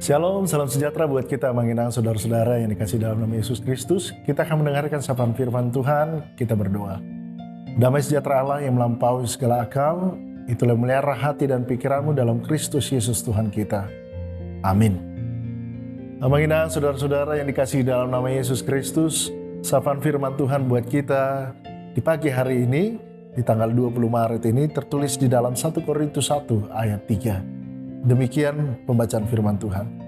Shalom, salam sejahtera buat kita mengenang saudara-saudara yang dikasih dalam nama Yesus Kristus. Kita akan mendengarkan sapaan firman Tuhan, kita berdoa. Damai sejahtera Allah yang melampaui segala akal, itulah melihara hati dan pikiranmu dalam Kristus Yesus Tuhan kita. Amin. Mengenang saudara-saudara yang dikasih dalam nama Yesus Kristus, sapaan firman Tuhan buat kita di pagi hari ini, di tanggal 20 Maret ini tertulis di dalam 1 Korintus 1 ayat 3. Demikian pembacaan firman Tuhan.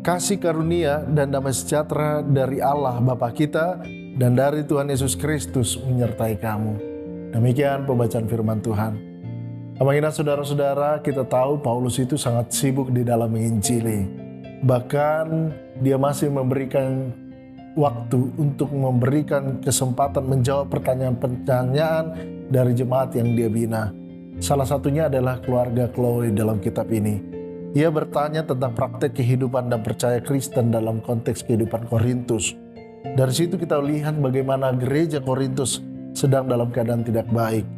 Kasih karunia dan damai sejahtera dari Allah Bapa kita dan dari Tuhan Yesus Kristus menyertai kamu. Demikian pembacaan firman Tuhan. Mengingat saudara-saudara, kita tahu Paulus itu sangat sibuk di dalam menginjili. Bahkan dia masih memberikan waktu untuk memberikan kesempatan menjawab pertanyaan-pertanyaan dari jemaat yang dia bina. Salah satunya adalah keluarga Chloe dalam kitab ini. Ia bertanya tentang praktek kehidupan dan percaya Kristen dalam konteks kehidupan Korintus. Dari situ kita lihat bagaimana gereja Korintus sedang dalam keadaan tidak baik.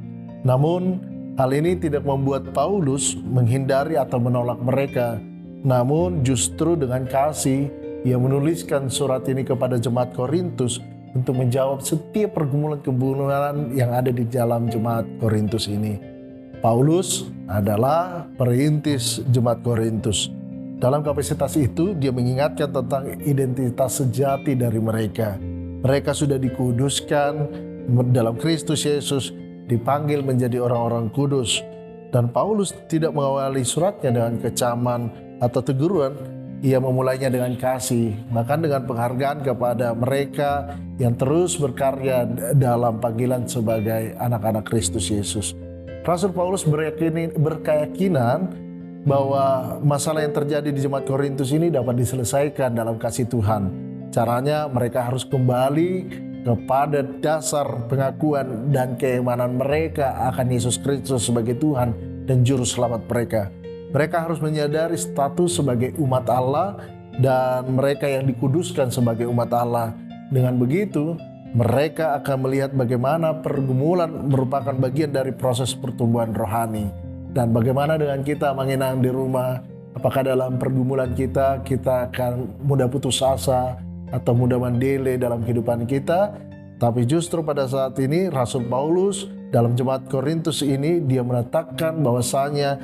Namun, hal ini tidak membuat Paulus menghindari atau menolak mereka. Namun, justru dengan kasih, ia menuliskan surat ini kepada jemaat Korintus untuk menjawab setiap pergumulan-pergumulan yang ada di dalam jemaat Korintus ini. Paulus adalah perintis jemaat Korintus. Dalam kapasitas itu, dia mengingatkan tentang identitas sejati dari mereka. Mereka sudah dikuduskan dalam Kristus Yesus, dipanggil menjadi orang-orang kudus. Dan Paulus tidak mengawali suratnya dengan kecaman atau teguran. Ia memulainya dengan kasih, bahkan dengan penghargaan kepada mereka yang terus berkarya dalam panggilan sebagai anak-anak Kristus Yesus. Rasul Paulus berkeyakinan bahwa masalah yang terjadi di jemaat Korintus ini dapat diselesaikan dalam kasih Tuhan. Caranya mereka harus kembali kepada dasar pengakuan dan keimanan mereka akan Yesus Kristus sebagai Tuhan dan Juru Selamat mereka. Mereka harus menyadari status sebagai umat Allah dan mereka yang dikuduskan sebagai umat Allah. Dengan begitu, mereka akan melihat bagaimana pergumulan merupakan bagian dari proses pertumbuhan rohani. Dan bagaimana dengan kita mengenang di rumah, apakah dalam pergumulan kita akan mudah putus asa atau mudah mendele dalam kehidupan kita. Tapi justru pada saat ini Rasul Paulus dalam jemaat Korintus ini, dia menetapkan bahwasanya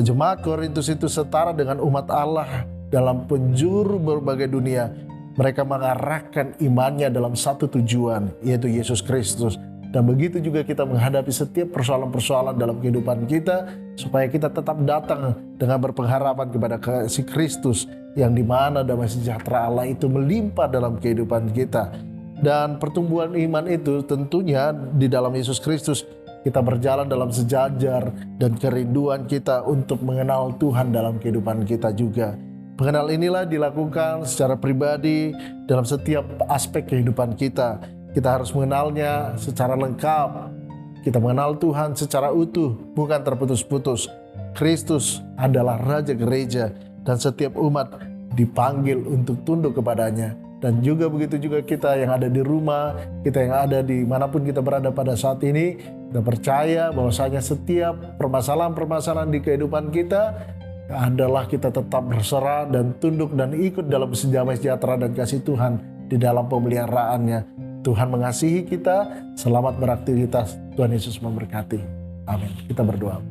jemaat Korintus itu setara dengan umat Allah dalam penjuru berbagai dunia. Mereka mengarahkan imannya dalam satu tujuan, yaitu Yesus Kristus. Dan begitu juga kita menghadapi setiap persoalan-persoalan dalam kehidupan kita, supaya kita tetap datang dengan berpengharapan kepada kasih Kristus, yang dimana damai sejahtera Allah itu melimpah dalam kehidupan kita. Dan pertumbuhan iman itu tentunya di dalam Yesus Kristus, kita berjalan dalam sejajar dan kerinduan kita untuk mengenal Tuhan dalam kehidupan kita juga. Pengenal inilah dilakukan secara pribadi dalam setiap aspek kehidupan kita. Kita harus mengenalnya secara lengkap. Kita mengenal Tuhan secara utuh, bukan terputus-putus. Kristus adalah Raja Gereja dan setiap umat dipanggil untuk tunduk kepadanya. Dan juga begitu juga kita yang ada di rumah, kita yang ada di manapun kita berada pada saat ini, kita percaya bahwasanya setiap permasalahan-permasalahan di kehidupan kita adalah kita tetap berserah dan tunduk dan ikut dalam damai sejahtera dan kasih Tuhan di dalam pemeliharaannya. Tuhan mengasihi kita, selamat beraktivitas, Tuhan Yesus memberkati. Amin. Kita berdoa.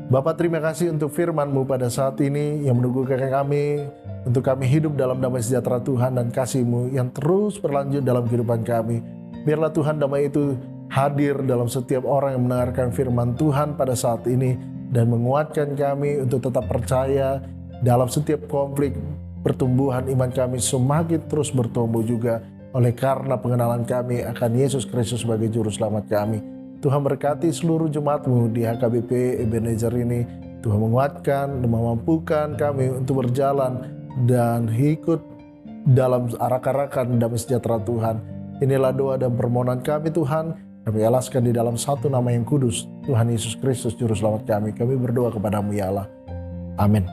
Bapa, terima kasih untuk firman-Mu pada saat ini yang meneguhkan kami, untuk kami hidup dalam damai sejahtera Tuhan dan kasih-Mu yang terus berlanjut dalam kehidupan kami. Biarlah Tuhan damai itu hadir dalam setiap orang yang mendengarkan firman Tuhan pada saat ini, dan menguatkan kami untuk tetap percaya dalam setiap konflik. Pertumbuhan iman kami semakin terus bertumbuh juga oleh karena pengenalan kami akan Yesus Kristus sebagai Juru Selamat kami. Tuhan berkati seluruh jemaat-Mu di HKBP Ebenezer ini. Tuhan menguatkan dan memampukan kami untuk berjalan dan ikut dalam arak-arakan damai sejahtera Tuhan. Inilah doa dan permohonan kami Tuhan. Kami alaskan di dalam satu nama yang kudus, Tuhan Yesus Kristus Juru Selamat kami. Kami berdoa kepadamu ya Allah. Amin.